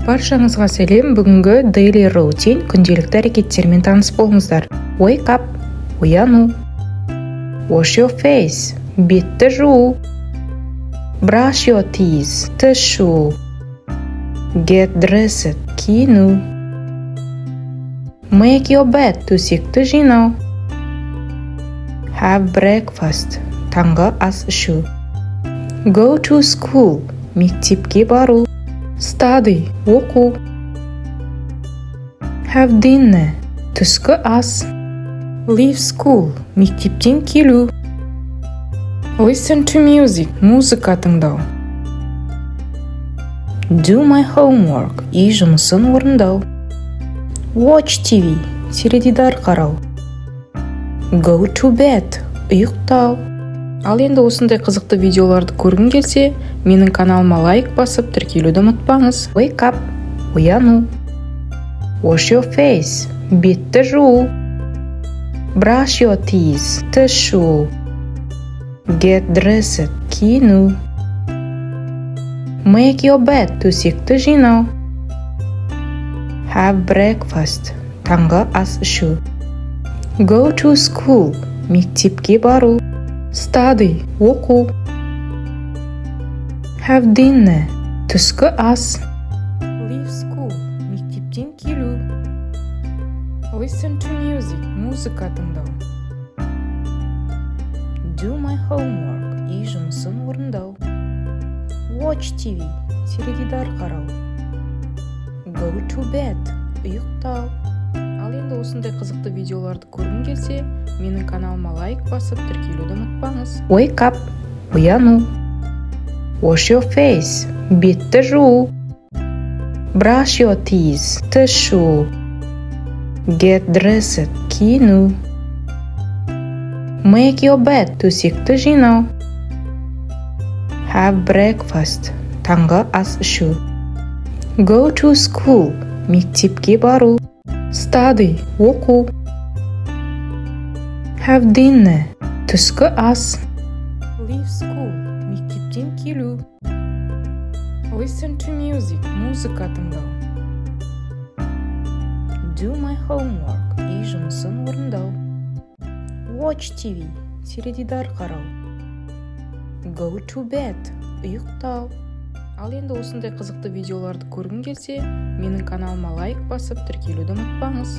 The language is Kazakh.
Баршаңызға сәлем. Бүгінгі daily routine күнделікті әрекеттермен таныс болыңыздар. Wake up, ояну. Wash your face, бетті жуу. Brush your teeth, тіс жуу. Get dressed, киіну. Make your bed, төсекті жинау. Have breakfast, таңғы ас ішу. Go to school, мектепке бару. Study, оқу. Have dinner, түскі ас. Leave school, мектептен келу. Listen to music, музыка тыңдау. Do my homework, үй жұмысын орындау. Watch TV, теледидар қарау. Go to bed, ұйықтау. Ал енді осындай қызықты видеоларды көргің келсе, менің каналыма лайк басып, тіркелуді ұмытпаңыз. Wake up, ояну. Wash your face, бетті жуу. Brush your teeth, тіс жуу. Get dressed, киіну. Make your bed, төсекті жинау. Have breakfast, таңғы ас ішу. Go to school, мектепке бару. Study, оқу. Have dinner, түскі ас. Leave school, мектептен келу. Listen to music, музыка тыңдау. Do my homework, үй жұмысын орындау. Watch TV, теледидар қарау. Go to bed, ұйықтау. Ал енді осындай қызықты видеоларды көргің келсе, менің каналыма лайк басып, тіркелуді ұмытпаңыз. Wake up, ояну. Wash your face, бетті жуу. Brush your teeth, тіс жуу. Get dressed, киіну. Make your bed, төсекті жинау. Have breakfast, таңғы ас ішу. Go to school, мектепке бару. Study, оқу. Have dinner, түскі ас. Leave school, мектептен келу. Listen to music, музыка тыңдау. Do my homework, үй жұмысын орындау. Watch TV, теледидар қарау. Go to bed, ұйықтау. Ал енді осындай қызықты видеоларды көргің келсе, менің каналыма лайк басып, тіркелуді ұмытпаңыз.